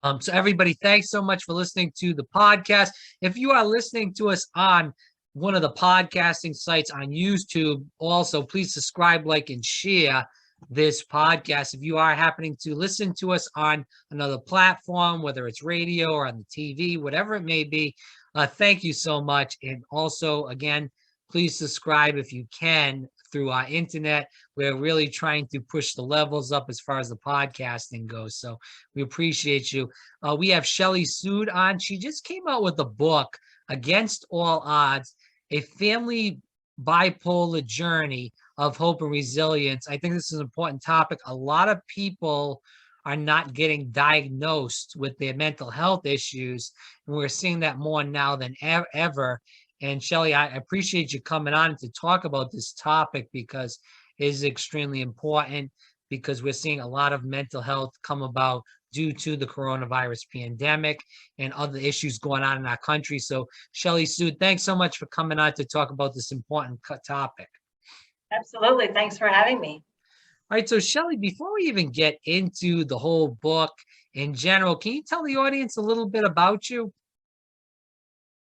So everybody, thanks so much for listening to the podcast. If you are listening to us on one of the podcasting sites on YouTube, also please subscribe, like, and share this podcast. If you are happening to listen to us on another platform, whether it's radio or on the TV, whatever it may be, thank you so much. And also, again, please subscribe if you can through our internet. We're really trying to push the levels up as far as the podcasting goes. So we appreciate you. We have Shelly Sood on. She just came out with a book, Against All Odds, a family bipolar journey of hope and resilience. I think this is an important topic. A lot of people are not getting diagnosed with their mental health issues, and we're seeing that more now than ever. And Shelly, I appreciate you coming on to talk about this topic because it is extremely important, because we're seeing a lot of mental health come about due to the coronavirus pandemic and other issues going on in our country. So Shelly Sood, thanks so much for coming on to talk about this important topic. Absolutely. Thanks for having me. All right, so Shelly, before we even get into the whole book in general, can you tell the audience a little bit about you?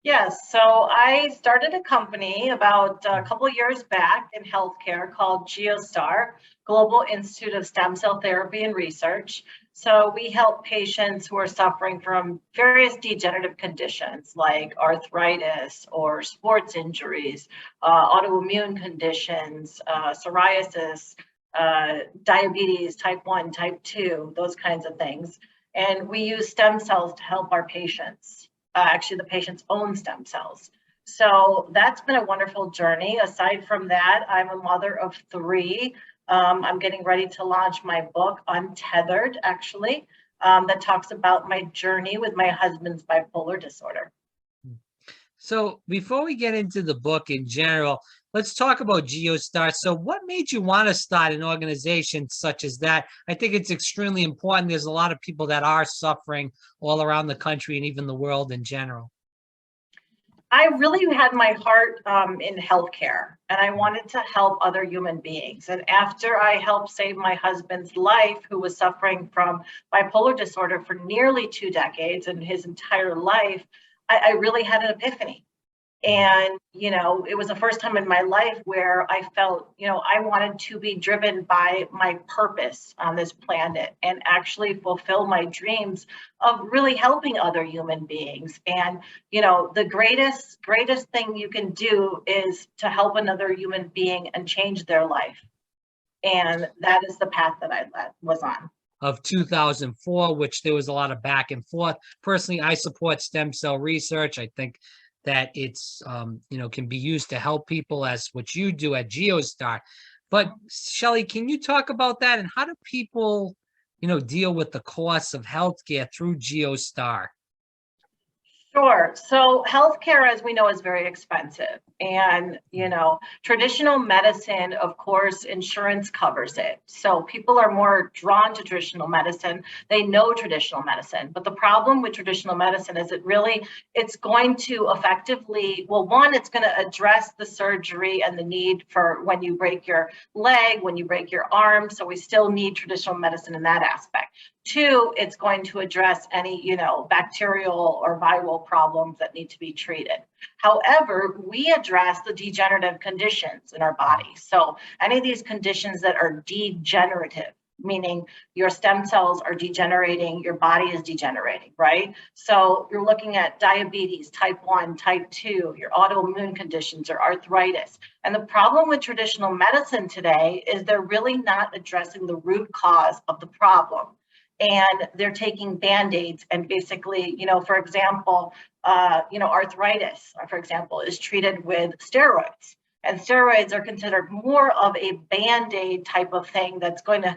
Yes, so I started a company about a couple of years back in healthcare called GIOSTAR, Global Institute of Stem Cell Therapy and Research. So we help patients who are suffering from various degenerative conditions like arthritis or sports injuries, autoimmune conditions, psoriasis, diabetes, type 1, type 2, those kinds of things. And we use stem cells to help our patients. Actually, the patient's own stem cells. So that's been a wonderful journey. Aside from that, I'm a mother of 3. I'm getting ready to launch my book, Untethered, actually, that talks about my journey with my husband's bipolar disorder. So before we get into the book in general, let's talk about GIOSTAR. So what made you want to start an organization such as that? I think it's extremely important. There's a lot of people that are suffering all around the country and even the world in general. I really had my heart in healthcare, and I wanted to help other human beings. And after I helped save my husband's life, who was suffering from bipolar disorder for nearly 2 decades and his entire life, I really had an epiphany. And, it was the first time in my life where I felt, I wanted to be driven by my purpose on this planet and actually fulfill my dreams of really helping other human beings. And, the greatest thing you can do is to help another human being and change their life. And that is the path that I was on. Of 2004, which there was a lot of back and forth. Personally, I support stem cell research. I think that it's, can be used to help people, as what you do at GIOSTAR. But Shelly, can you talk about that, and how do people, deal with the costs of healthcare through GIOSTAR? Sure. So healthcare, as we know, is very expensive. And, traditional medicine, of course, insurance covers it. So people are more drawn to traditional medicine. They know traditional medicine. But the problem with traditional medicine is it's going to effectively, well, one, it's going to address the surgery and the need for when you break your leg, when you break your arm. So we still need traditional medicine in that aspect. 2, it's going to address any, bacterial or viral problems that need to be treated. However, we address the degenerative conditions in our body. So any of these conditions that are degenerative, meaning your stem cells are degenerating, your body is degenerating, right? So you're looking at diabetes, type 1, type 2, your autoimmune conditions or arthritis. And the problem with traditional medicine today is they're really not addressing the root cause of the problem. And they're taking Band-Aids and basically, for example, arthritis, for example, is treated with steroids. And steroids are considered more of a Band-Aid type of thing that's going to,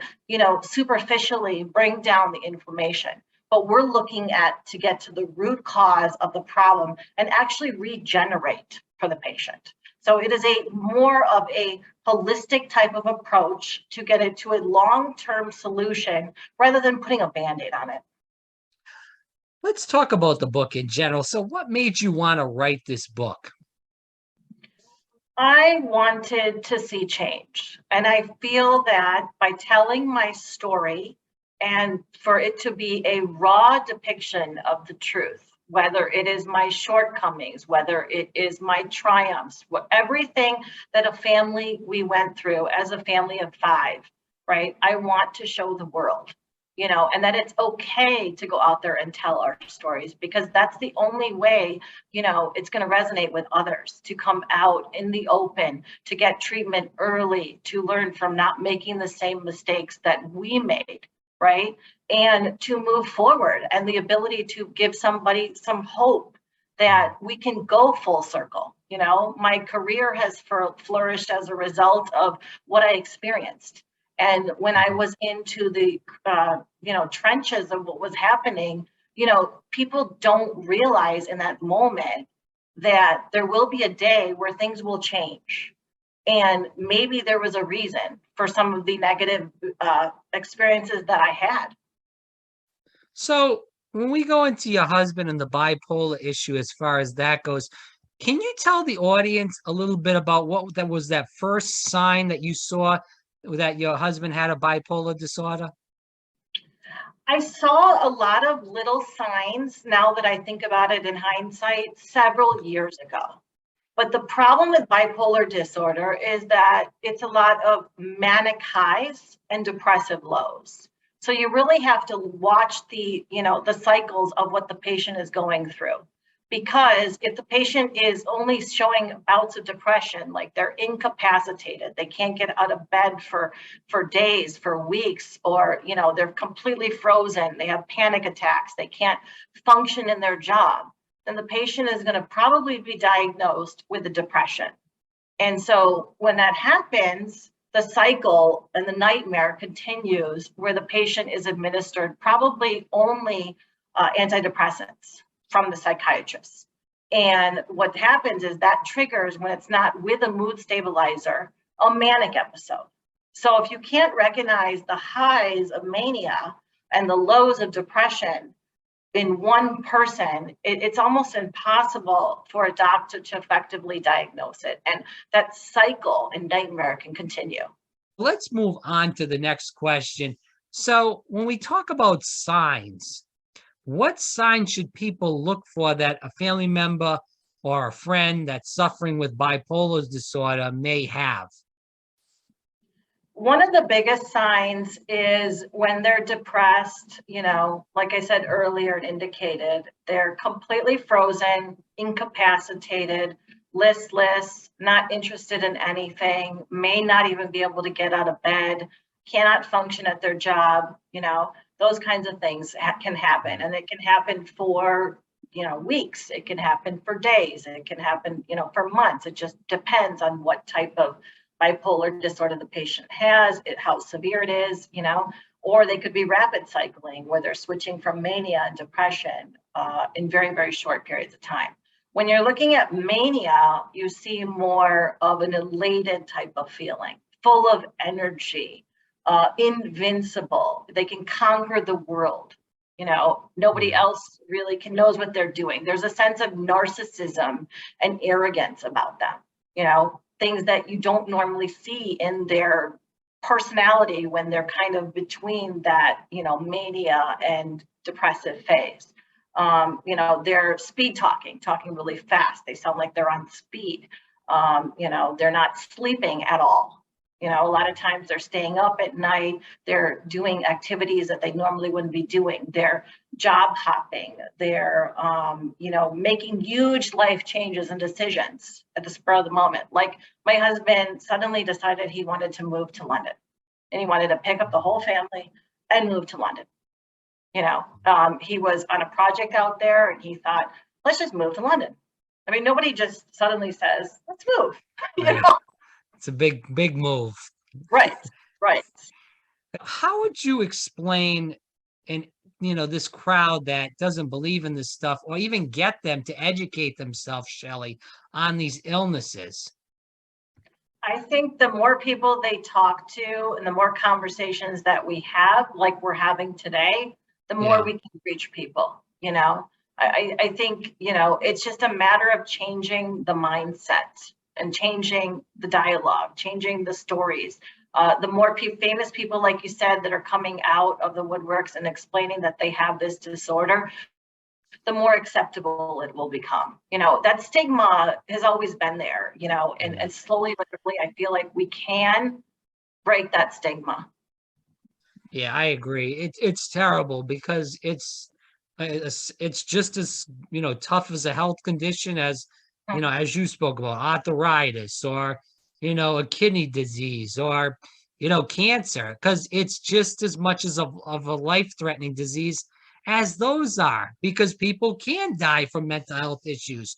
superficially bring down the inflammation. But we're looking at to get to the root cause of the problem and actually regenerate for the patient. So it is more of a holistic type of approach to get it to a long-term solution rather than putting a Band-Aid on it. Let's talk about the book in general. So what made you want to write this book? I wanted to see change. And I feel that by telling my story and for it to be a raw depiction of the truth, whether it is my shortcomings, whether it is my triumphs, everything that a family we went through as a family of 5, right? I want to show the world, and that it's okay to go out there and tell our stories, because that's the only way, it's going to resonate with others, to come out in the open, to get treatment early, to learn from not making the same mistakes that we made, right? And to move forward, and the ability to give somebody some hope that we can go full circle. My career has flourished as a result of what I experienced. And when I was into the, trenches of what was happening, people don't realize in that moment that there will be a day where things will change. And maybe there was a reason for some of the negative experiences that I had. So when we go into your husband and the bipolar issue, as far as that goes, can you tell the audience a little bit about what that was, that first sign that you saw that your husband had a bipolar disorder? I saw a lot of little signs, now that I think about it in hindsight, several years ago. But the problem with bipolar disorder is that it's a lot of manic highs and depressive lows. So you really have to watch the cycles of what the patient is going through. Because if the patient is only showing bouts of depression, like they're incapacitated, they can't get out of bed for days, for weeks, or they're completely frozen, they have panic attacks, they can't function in their job, then the patient is going to probably be diagnosed with a depression. And so when that happens, the cycle and the nightmare continues, where the patient is administered probably only antidepressants from the psychiatrist. And what happens is that triggers, when it's not with a mood stabilizer, a manic episode. So if you can't recognize the highs of mania and the lows of depression in one person, it's almost impossible for a doctor to effectively diagnose it. And that cycle and nightmare can continue. Let's move on to the next question. So when we talk about signs, what signs should people look for that a family member or a friend that's suffering with bipolar disorder may have? One of the biggest signs is when they're depressed, like I said earlier and indicated, they're completely frozen, incapacitated, listless, not interested in anything, may not even be able to get out of bed, cannot function at their job, those kinds of things can happen. And it can happen for, weeks, it can happen for days, it can happen, for months. It just depends on what type of bipolar disorder the patient has, how severe it is, or they could be rapid cycling, where they're switching from mania and depression in very, very short periods of time. When you're looking at mania, you see more of an elated type of feeling, full of energy, invincible. They can conquer the world. Nobody else really knows what they're doing. There's a sense of narcissism and arrogance about them, things that you don't normally see in their personality when they're kind of between that, mania and depressive phase. They're speed talking really fast. They sound like they're on speed. They're not sleeping at all. A lot of times they're staying up at night. They're doing activities that they normally wouldn't be doing. They're job hopping. They're, making huge life changes and decisions at the spur of the moment. Like my husband suddenly decided he wanted to move to London, and he wanted to pick up the whole family and move to London. He was on a project out there, and he thought, let's just move to London. I mean, nobody just suddenly says, let's move, Right. It's a big move. Right. How would you explain this crowd that doesn't believe in this stuff, or even get them to educate themselves, Shelly, on these illnesses? I think the more people they talk to and the more conversations that we have, like we're having today, the more we can reach people. I think, it's just a matter of changing the mindset and changing the dialogue, changing the stories, The more famous people, like you said, that are coming out of the woodworks and explaining that they have this disorder, the more acceptable it will become. That stigma has always been there, and slowly but surely, I feel like we can break that stigma. Yeah, I agree. It's terrible because it's just as tough as a health condition as as you spoke about, arthritis or a kidney disease or cancer, because it's just as much as of a life-threatening disease as those are, because people can die from mental health issues,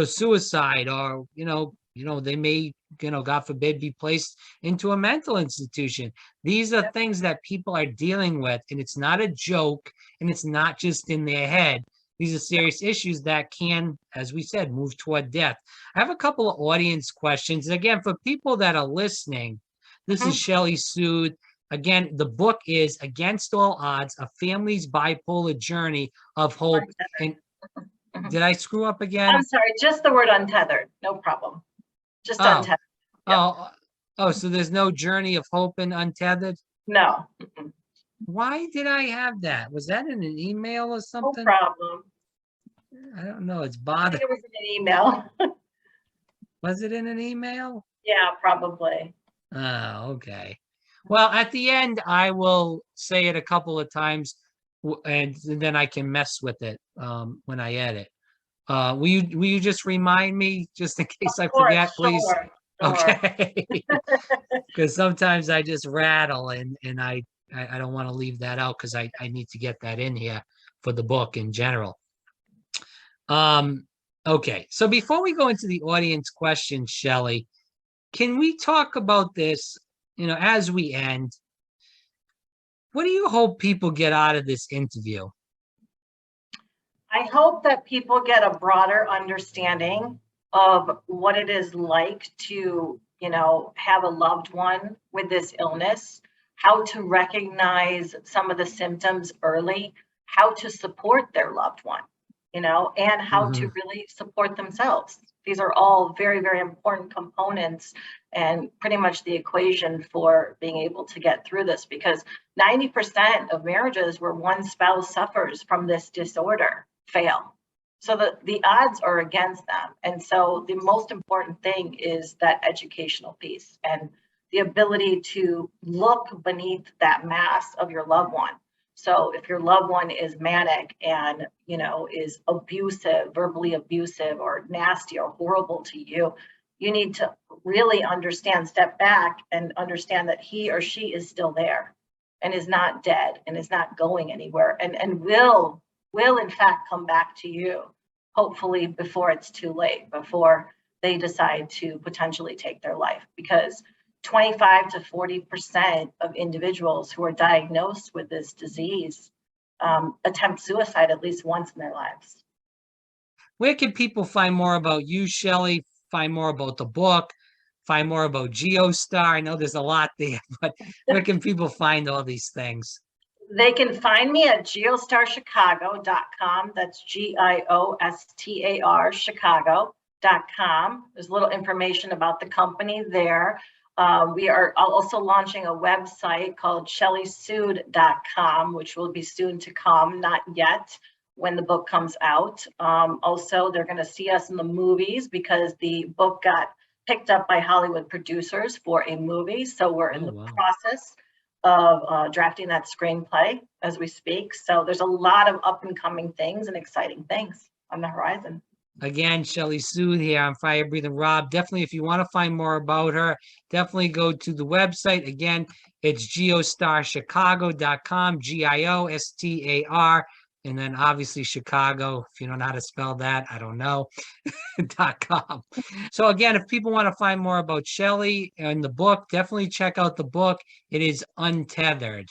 suicide, or they may, God forbid, be placed into a mental institution. These are things that people are dealing with, and it's not a joke, and it's not just in their head. These are serious issues that can, as we said, move toward death. I have a couple of audience questions. And again, for people that are listening, this is Shelly Sood. Again, the book is Against All Odds, A Family's Bipolar Journey of Hope. And did I screw up again? I'm sorry, just the word untethered. No problem. Just untethered. Yep. So there's no journey of hope in Untethered? No. Why did I have that? Was that in an email or something? No problem. I don't know. It's bothering. It was in an email. Was it in an email? Yeah, probably. Oh, okay. Well, at the end, I will say it a couple of times, and then I can mess with it when I edit. Will you just remind me, just in case I forget, please? Sure. Okay. Because sometimes I just rattle, and I don't want to leave that out because I need to get that in here for the book in general. Okay. So before we go into the audience questions, Shelly, can we talk about this, as we end? What do you hope people get out of this interview? I hope that people get a broader understanding of what it is like to, have a loved one with this illness, how to recognize some of the symptoms early, how to support their loved one, and how to really support themselves. These are all very, very important components and pretty much the equation for being able to get through this, because 90% of marriages where one spouse suffers from this disorder fail. So the odds are against them. And so the most important thing is that educational piece and the ability to look beneath that mask of your loved one. So if your loved one is manic and, is abusive, verbally abusive or nasty or horrible to you, you need to really understand, step back and understand that he or she is still there and is not dead and is not going anywhere and will in fact come back to you, hopefully before it's too late, before they decide to potentially take their life. Because 25 to 40% of individuals who are diagnosed with this disease attempt suicide at least once in their lives. Where can people find more about you, Shelly, find more about the book, find more about GIOSTAR? I know there's a lot there, but where can people find all these things? They can find me at GIOSTARChicago.com. That's GIOSTAR Chicago.com. There's a little information about the company there. We are also launching a website called ShellySood.com, which will be soon to come, not yet, when the book comes out. Also, they're going to see us in the movies because the book got picked up by Hollywood producers for a movie. So we're in the process of drafting that screenplay as we speak. So there's a lot of up and coming things and exciting things on the horizon. Again, Shelly Sood here on Fire Breathing Rob. Definitely, if you want to find more about her, definitely go to the website. Again, it's GIOSTARChicago.com, GIOSTAR, and then obviously Chicago. If you don't know how to spell that, I don't know, .com. So again, if people want to find more about Shelly and the book, definitely check out the book. It is Untethered.